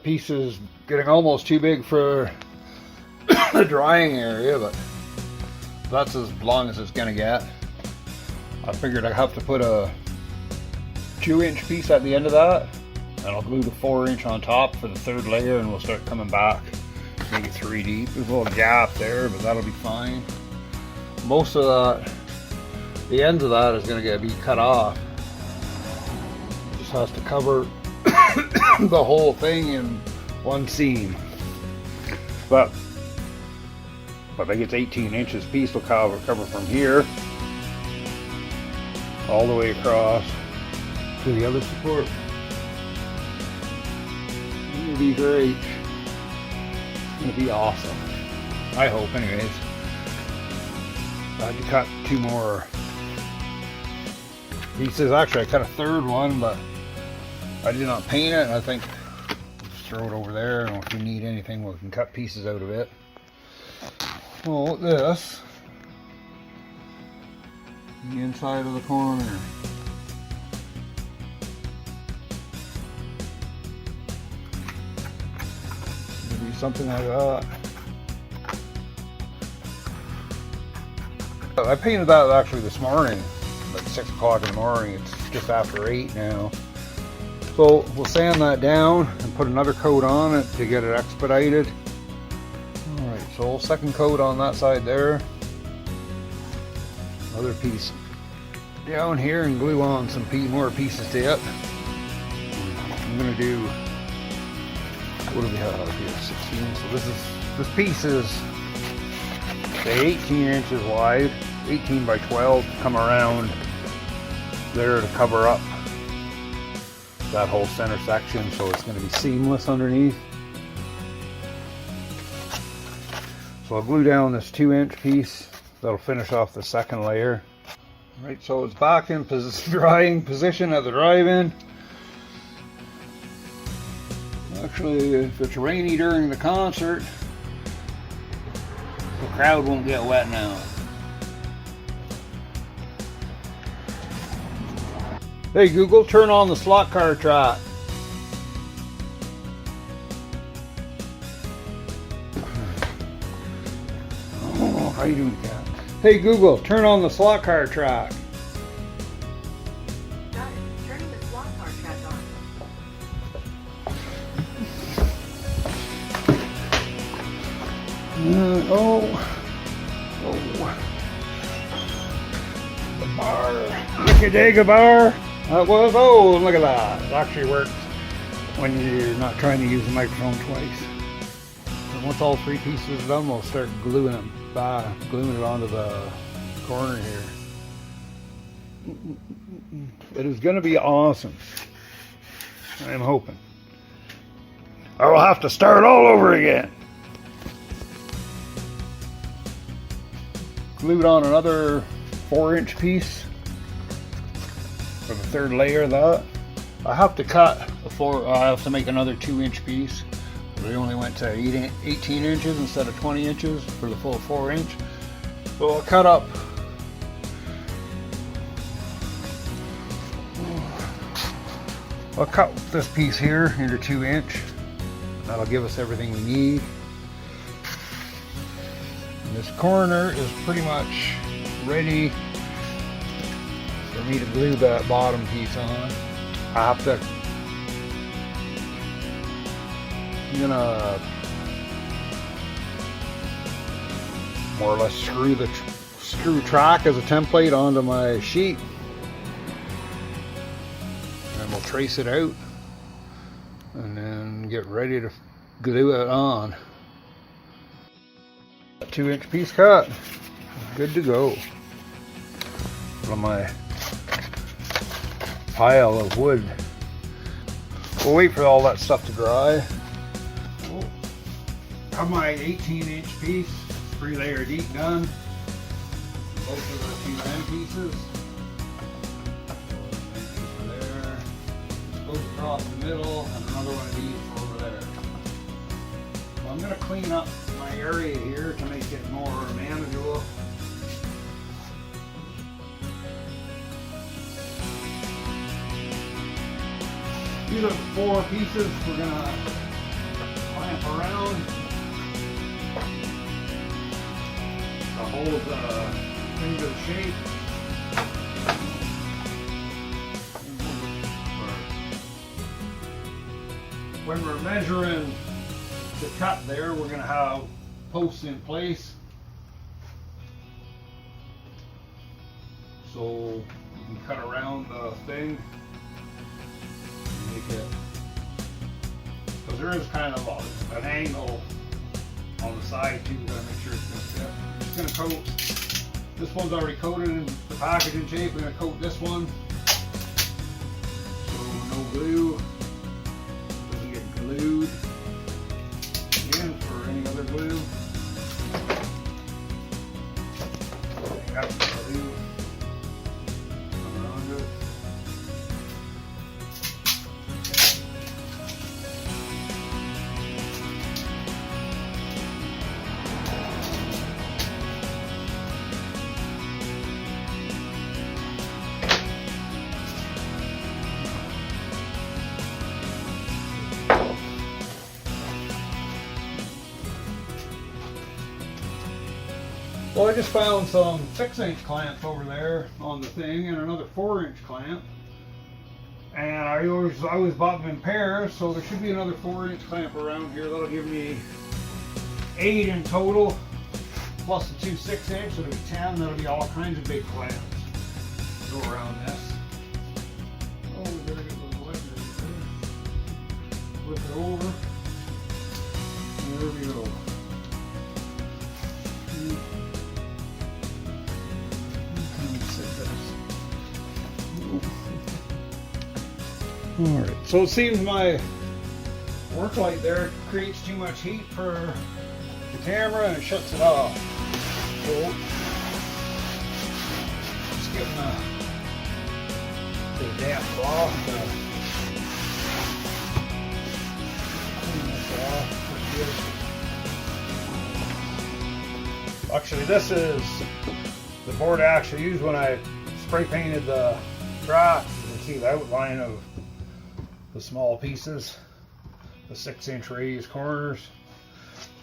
piece is getting almost too big for the drying area, but that's as long as it's gonna get. I figured I'd have to put a 2-inch piece at the end of that, and I'll glue the 4-inch on top for the third layer, and we'll start coming back. Make it 3 deep. There's a little gap there, but that'll be fine. Most of that, the ends of that is gonna be cut off. It just has to cover the whole thing in one seam. But I think it's 18 inches piece will cover from here all the way across to the other support. It'll be great. It's gonna be awesome. I hope, anyways. I had to cut 2 more pieces. Actually, I cut a 3rd one, but I did not paint it. I think just throw it over there, and if we need anything, we can cut pieces out of it. Well, this, the inside of the corner. Maybe something like that. I painted that actually this morning, like 6 o'clock in the morning. It's just after 8 now. So we'll sand that down and put another coat on it to get it expedited. Alright, so second coat on that side there. Another piece down here and glue on some more pieces to it. I'm going to do, what do we have here, 16. So this piece is say 18 inches wide, 18 by 12 to come around there to cover up that whole center section, so it's going to be seamless underneath. So I'll glue down this 2-inch piece that'll finish off the second layer. Alright, so it's back in drying position at the drive-in. Actually, if it's rainy during the concert, the crowd won't get wet now. Hey Google, turn on the slot car track. Oh, how you doing, cat? Hey Google, turn on the slot car track. Got it. Turning the slot car track on. The bar. Lick-a-dig-a bar. That was, oh, look at that. It actually works when you're not trying to use the microphone twice. And once all 3 pieces are done, we'll start gluing it onto the corner here. It is going to be awesome. I'm hoping. I will have to start all over again. Glued on another 4-inch piece for the third layer of that. I have to cut I have to make another 2-inch piece. We only went to 18 inches instead of 20 inches for the full 4-inch. So I'll cut up this piece here into 2-inch. That'll give us everything we need. And this corner is pretty much ready for me to glue that bottom piece on. I'm gonna more or less screw track as a template onto my sheet, and we'll trace it out and then get ready to glue it on. A 2-inch piece cut, good to go. On my pile of wood. We'll wait for all that stuff to dry. Have my 18-inch piece, 3-layer deep done. Both of the 2 end pieces. There. This goes across the middle, and another one of these over there. So I'm going to clean up my area here to make it more manageable. These are 4 pieces we're gonna around to hold the thing to the shape. When we're measuring the cut there, we're going to have posts in place. So we can cut around the thing and make it, because there is kind of an angle on the side too. We've got to make sure it's going to fit. It's going to coat, this one's already coated in the packaging shape. We're going to coat this one. So no glue. Doesn't get glued. Again, for any other glue. Got the glue around it. Well, I just found some 6-inch clamps over there on the thing and another 4-inch clamp. And I always bought them in pairs, so there should be another 4-inch clamp around here. That'll give me 8 in total, plus the 2 6-inch, so it'll be 10. That'll be all kinds of big clamps go around this. Oh, we better get those legs in there. Flip it over. And there we go. Alright, so it seems my work light there creates too much heat for the camera and it shuts it off. So, just getting the damp cloth to clean this off. Actually, this is the board I actually used when I spray painted the track. You can see the outline of the small pieces, the 6-inch raised corners,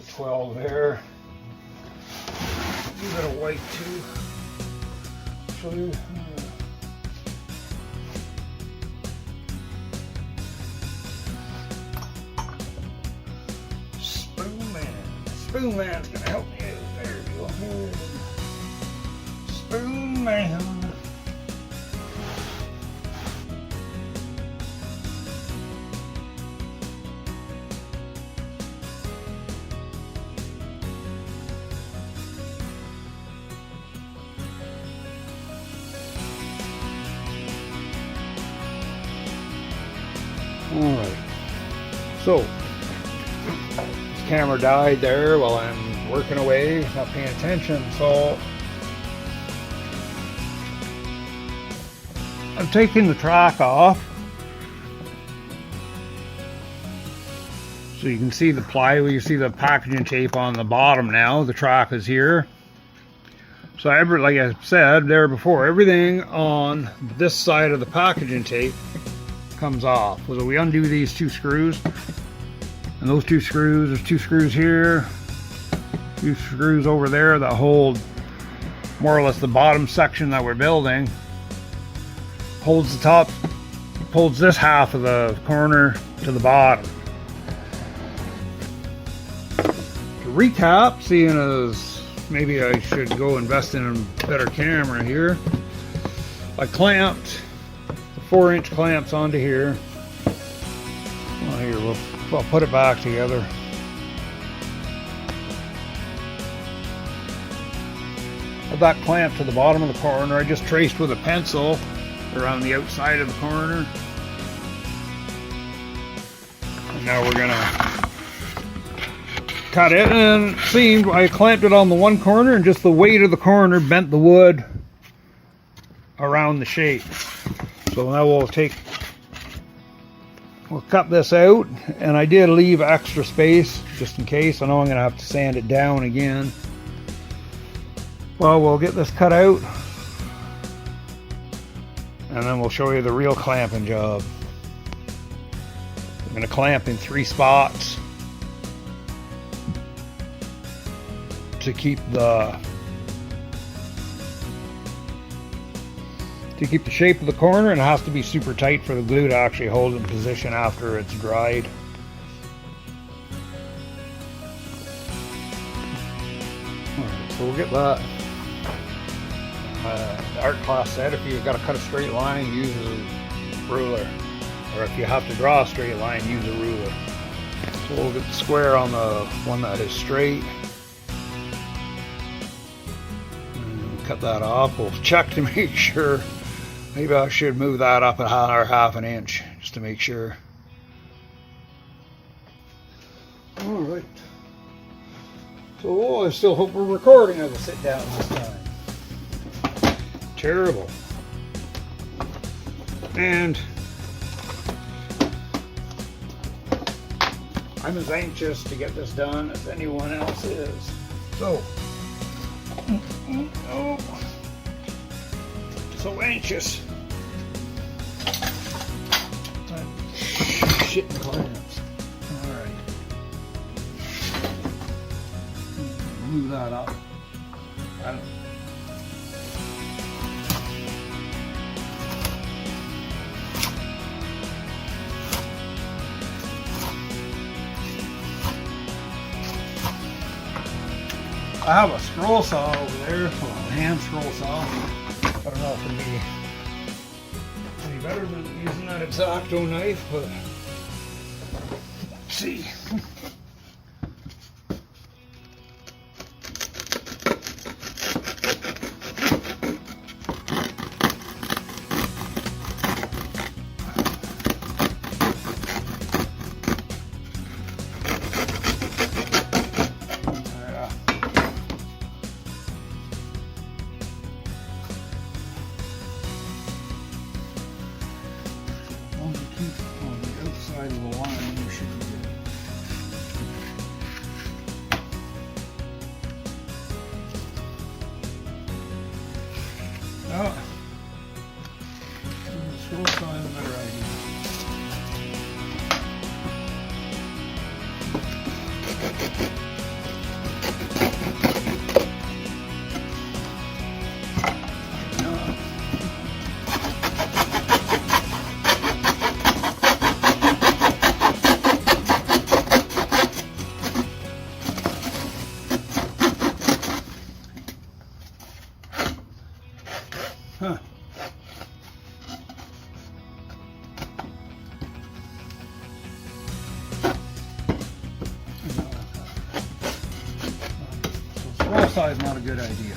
the 12 there. A bit of white too. Show you. Spoon Man's gonna help me out. There we go. Spoon Man. Alright, so this camera died there while I'm working away, not paying attention, so I'm taking the track off so you can see the plywood, you see the packaging tape on the bottom now, the track is here. So like I said there before, everything on this side of the packaging tape comes off. So we undo these 2 screws, and those 2 screws, there's 2 screws here, 2 screws over there that hold more or less the bottom section that we're building, holds the top, holds this half of the corner to the bottom. To recap, seeing as maybe I should go invest in a better camera here, I clamped 4-inch clamps onto here. Well, here we'll put it back together. I've got clamped to the bottom of the corner. I just traced with a pencil around the outside of the corner. And now we're gonna cut it, and it seemed I clamped it on the one corner, and just the weight of the corner bent the wood around the shape. So now we'll cut this out, and I did leave extra space just in case. I know I'm going to have to sand it down again. Well, we'll get this cut out, and then we'll show you the real clamping job. I'm going to clamp in 3 spots to keep the shape of the corner, and it has to be super tight for the glue to actually hold in position after it's dried. Alright, so we'll get that. The art class said if you've got to cut a straight line, use a ruler. Or if you have to draw a straight line, use a ruler. So we'll get the square on the one that is straight. And cut that off. We'll check to make sure. Maybe I should move that up another half an inch just to make sure. Alright. So I still hope we're recording as I sit down this time. Terrible. And I'm as anxious to get this done as anyone else is. So, oh, so anxious. Shit and clamps. All right. Move that up. I don't. I have a scroll saw over there, well, a hand scroll saw. I don't know if it'd be any better than using that X-Acto knife, but let's see. Of the line, you should be good. Oh, scroll saw is a better idea. Huh. So scroll saw is not a good idea.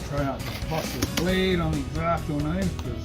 Try not to bust this blade on the X-Acto knife because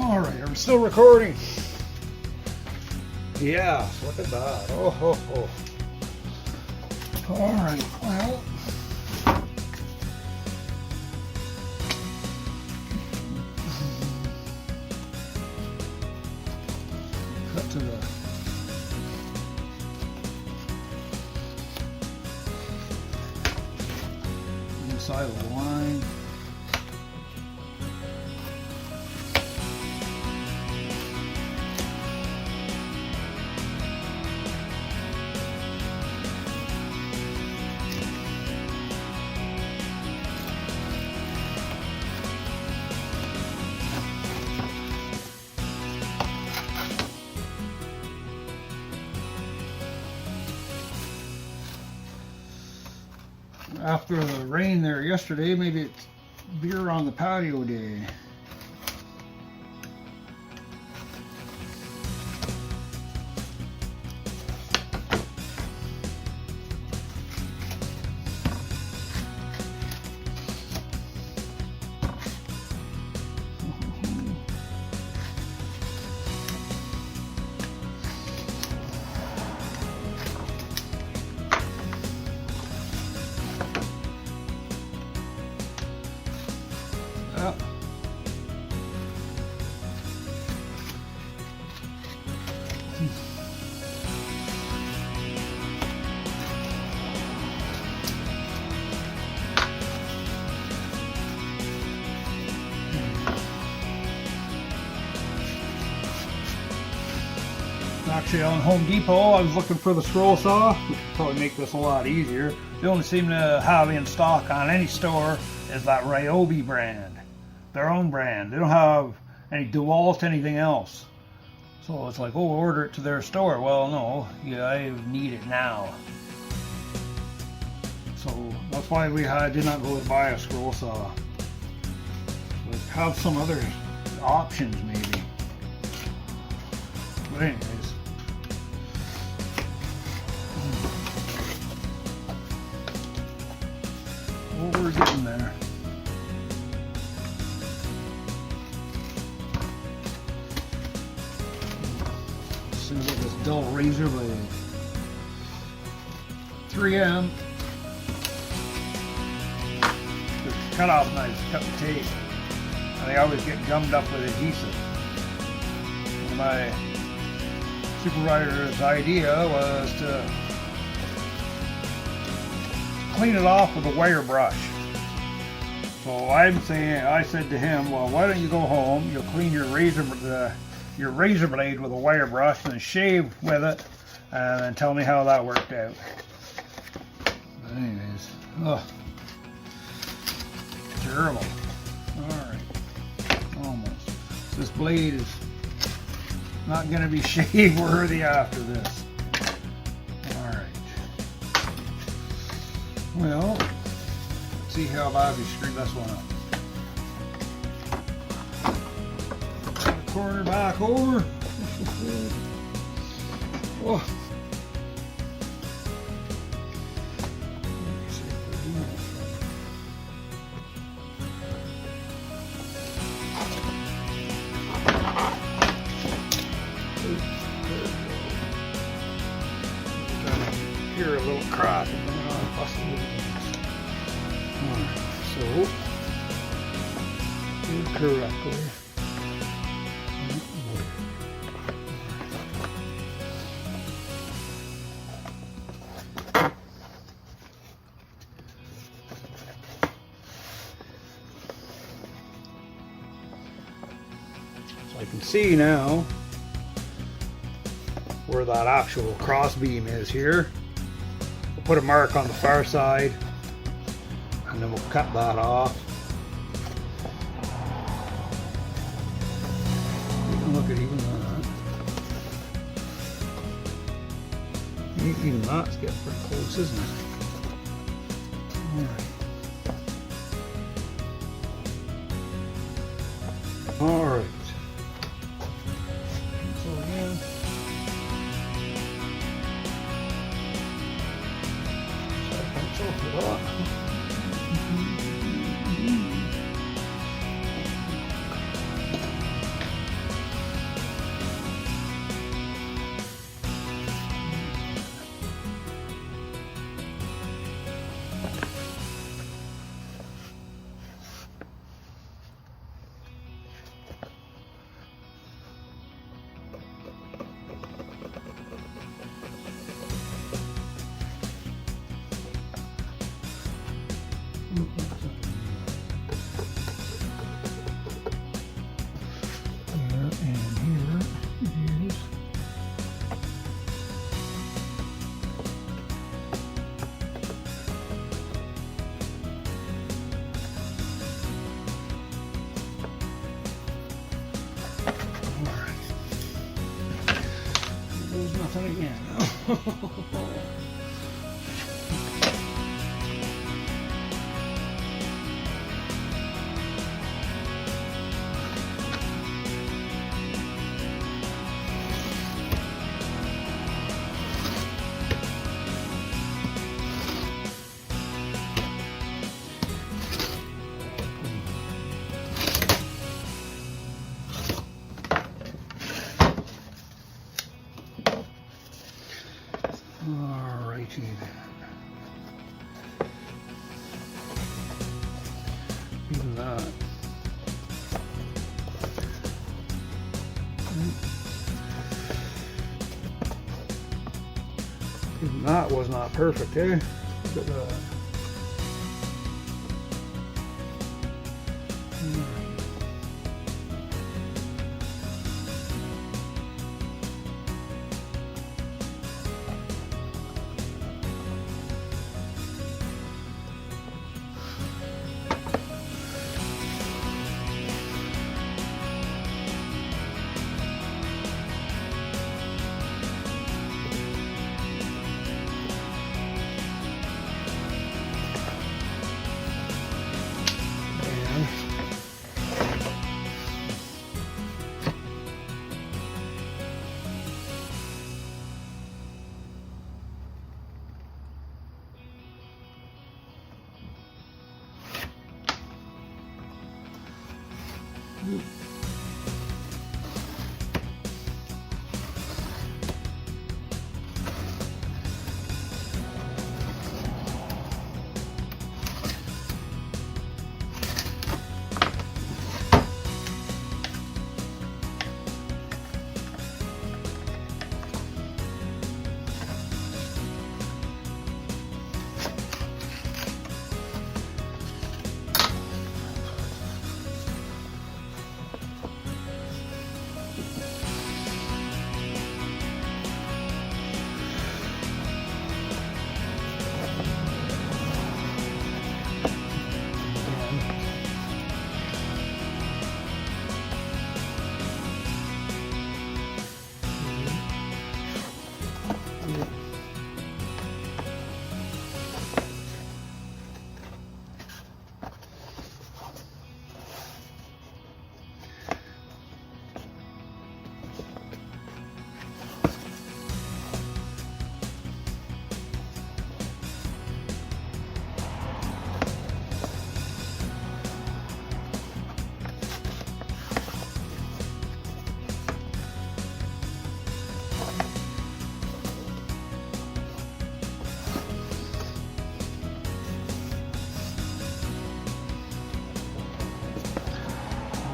All right, are we still recording? Yes, look at that. Oh, ho, ho. All right, well. Cut to the inside of the line. After the rain there yesterday, maybe it's beer on the patio day. Yeah. Actually, on Home Depot, I was looking for the scroll saw, which would probably make this a lot easier. They only seem to have in stock on any store is that Ryobi brand, their own brand. They don't have any DeWalt, anything else. So it's like, oh, order it to their store. Well, no, yeah, I need it now. So that's why I did not go to buy a scroll saw. But have some other options maybe. But anyways. Well, we're getting there. As soon as I get this dull razor blade. 3M. The cutoff knives cut the tape. And they always get gummed up with adhesive. And my supervisor's idea was to clean it off with a wire brush. So I said to him, well, why don't you go home, you'll clean your razor blade with a wire brush and shave with it, and then tell me how that worked out. But anyways, terrible. Alright, almost. This blade is not going to be shave worthy after this. Well, let's see how bad we screwed this one up. Corner back over. Oh. Let's see if we're doing it. Here a little crack and then I'll bust it. Alright, so did correctly. So I can see now where that actual cross beam is here. We'll put a mark on the far side and then we'll cut that off. Look at even that. Even that's getting pretty close, isn't it? Alright. So again. Pencil for that. missing again. Alrighty then. Even that. Even that was not perfect, eh? Look at that.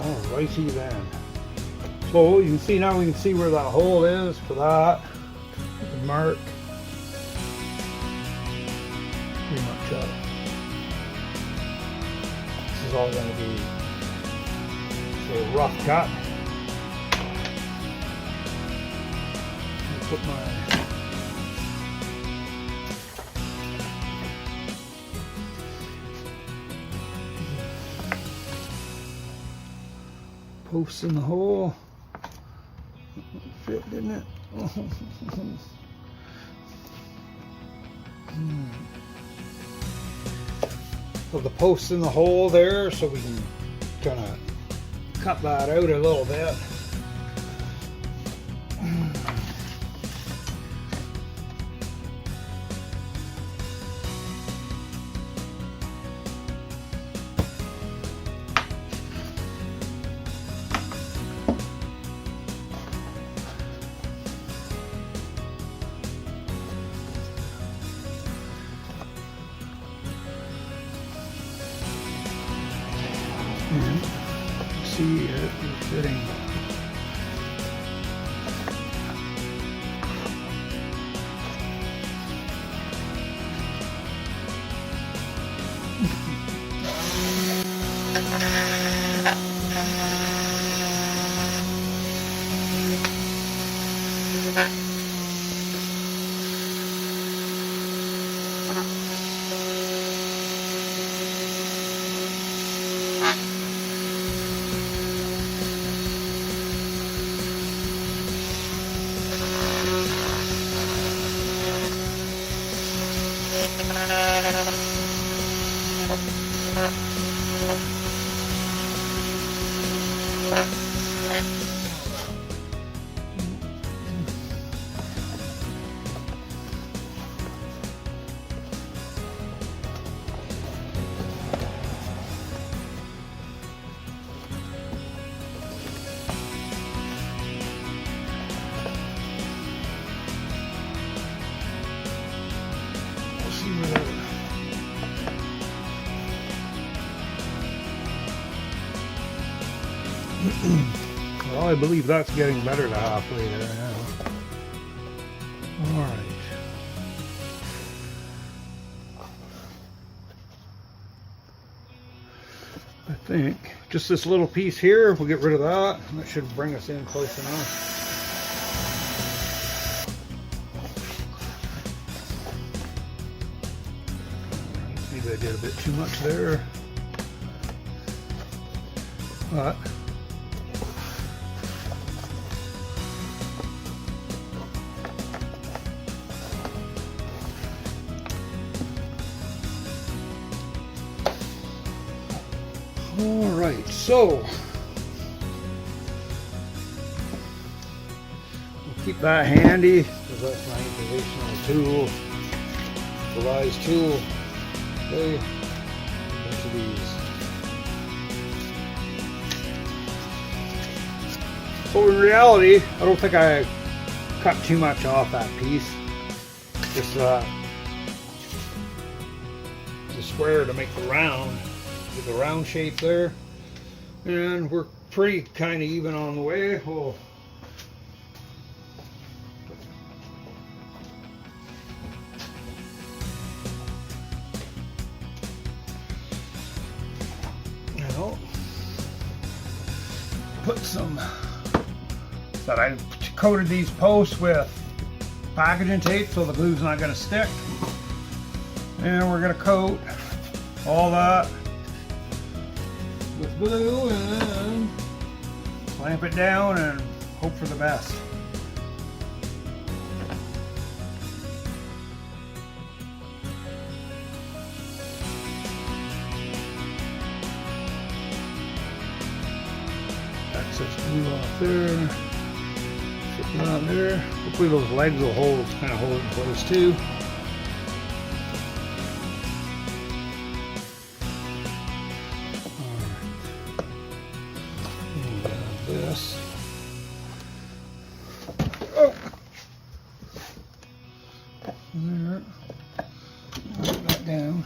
Alrighty then. So you can see now, we can see where that hole is for that. The mark. Pretty much up. This is all going to be a rough cut. Put my posts in the hole. Fit, didn't it? So the posts in the hole there, so we can kind of cut that out a little bit. See it fitting. Well, I believe that's getting better to halfway there now. All right. I think just this little piece here, we'll get rid of that. That should bring us in close enough. Maybe I did a bit too much there. But all right, so we'll keep that handy because that's my improvisational tool, improvised tool. Okay, a bunch of these. So in reality, I don't think I cut too much off that piece. Just the square to make the round. Get the round shape there, and we're pretty kind of even on the way. Oh. Now, put some that I coated these posts with packaging tape so the glue's not going to stick, and we're going to coat all that with glue and clamp it down and hope for the best. Excess glue off there. Put that on there. Hopefully those legs will hold, kind of hold it in place too. This. Oh. There. Put that down.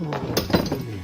Oh, geez.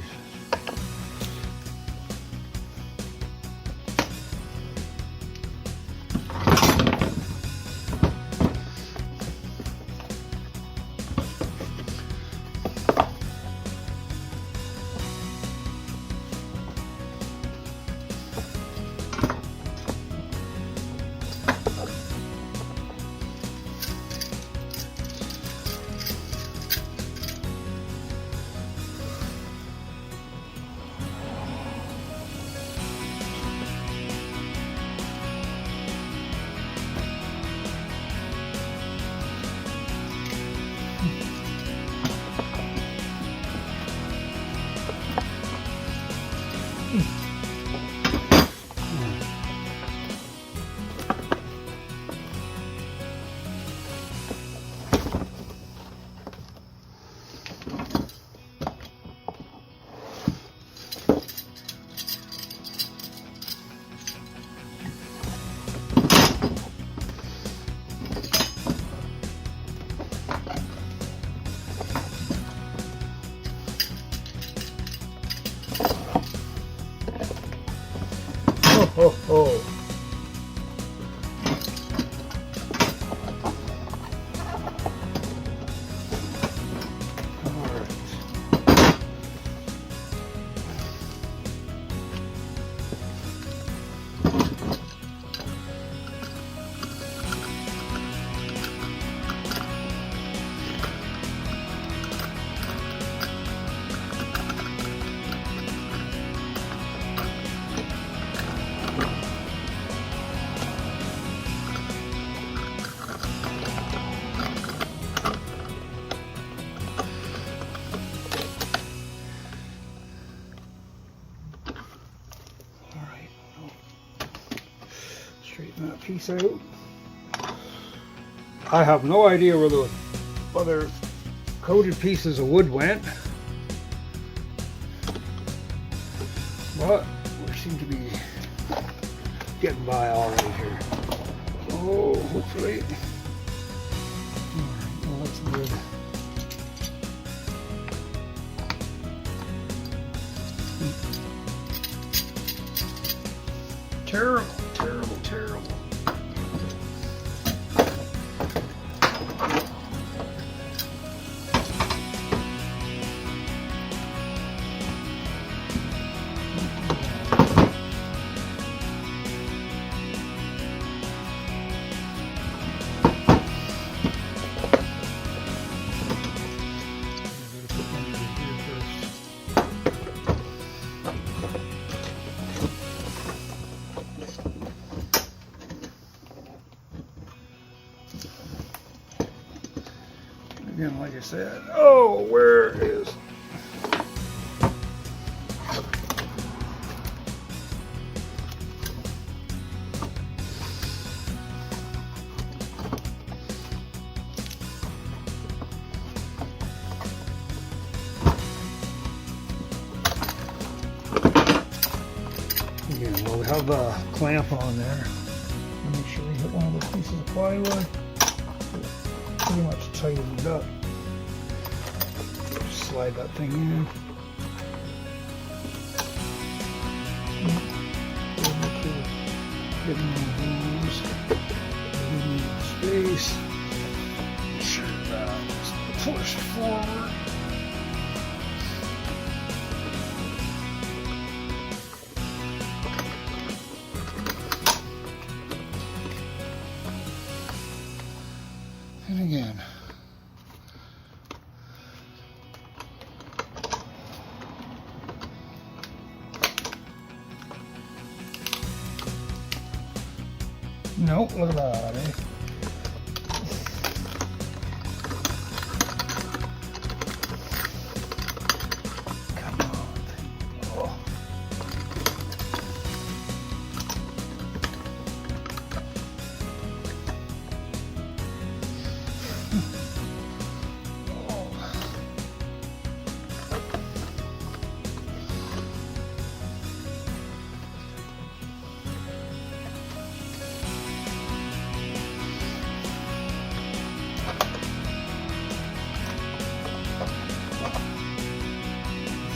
ho, ho. Straighten that piece out. I have no idea where the other coated pieces of wood went, but we seem to be getting by all right here. Oh, hopefully. Alright, well, that's good. Terrible, terrible, terrible. Again, like I said, oh, where is... Again, well, we have the clamp on there. Make sure we hit one of those pieces of plywood. Pretty much tightened up. Just slide that thing in. Getting one of those. Space. Make sure that is pushed forward. And again. Nope, look at that, eh? Come on. Oh.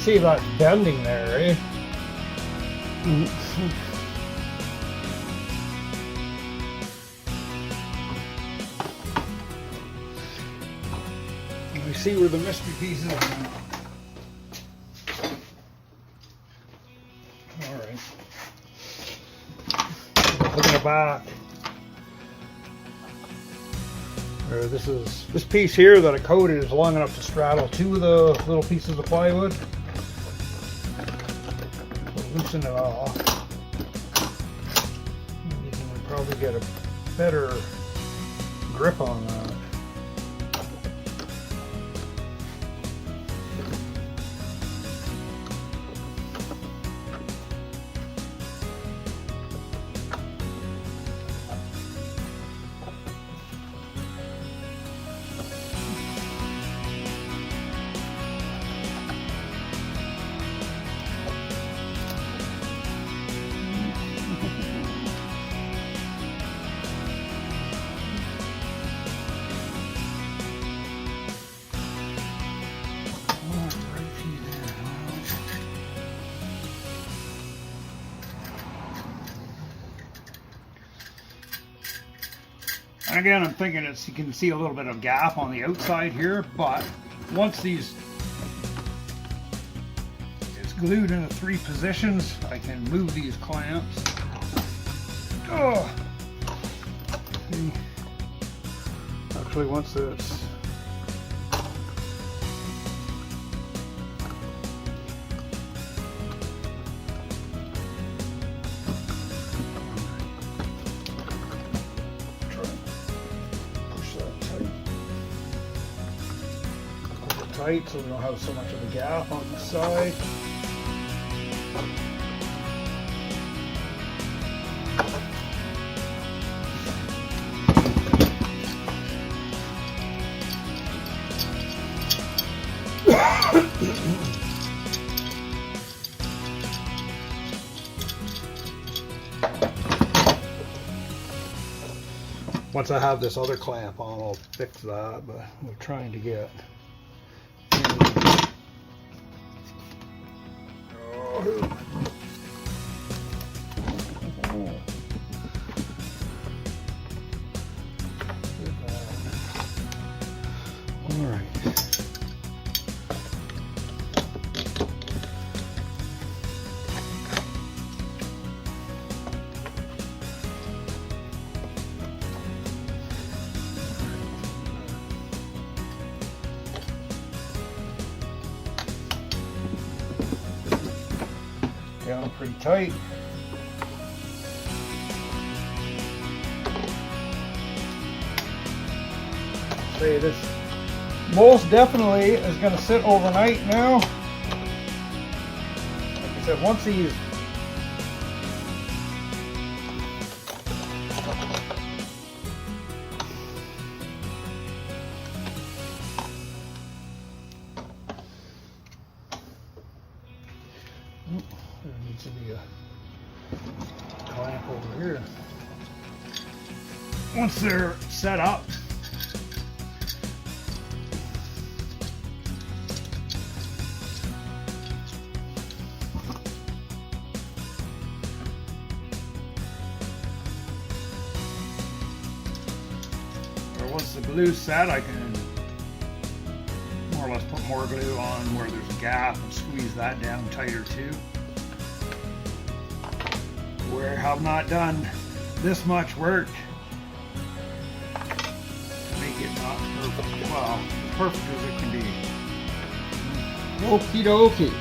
See that bending there, eh? We see where the mystery piece is now. Alright. Look at the back. This piece here that I coated is long enough to straddle two of the little pieces of plywood. Loosen it off. You can probably get a better grip on that. And again, I'm thinking you can see a little bit of gap on the outside here, but once it's glued into 3 positions, I can move these clamps. Oh. See? Actually, once it's tight so we don't have so much of a gap on the side. Once I have this other clamp on, I'll fix that, but we're trying to get all right. Down pretty tight. Say this most definitely is going to sit overnight now. Like I said, once these there needs to be a clamp over here. Once they're set up, once the glue's set, I can more or less put more glue on where there's a gap and squeeze that down tighter too. Where I have not done this much work to make it not perfect. Well, as perfect as it can be. Okie dokie.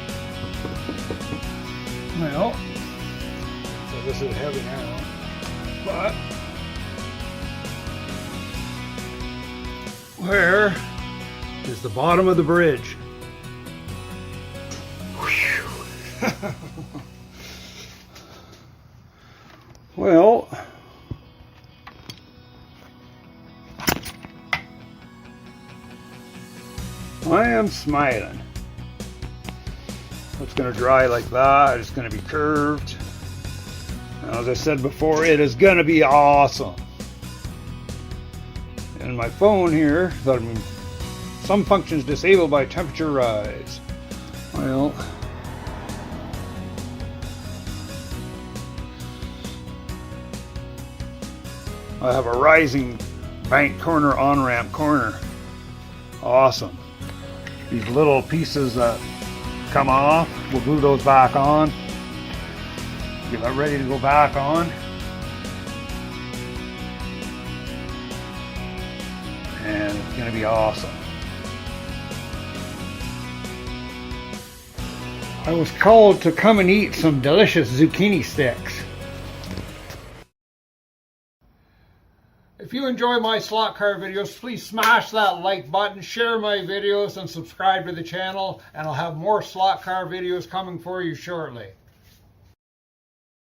Well, so this is heavy now, but where is the bottom of the bridge? Well, I am smiling. It's going to dry like that. It's going to be curved. And as I said before, it is going to be awesome. And my phone here, some functions disabled by temperature rise. Well, I have a rising bank corner, on-ramp corner. Awesome. These little pieces that come off, we'll glue those back on. Get that ready to go back on. And it's going to be awesome. I was called to come and eat some delicious zucchini sticks. If you enjoy my slot car videos, please smash that like button, share my videos, and subscribe to the channel, and I'll have more slot car videos coming for you shortly.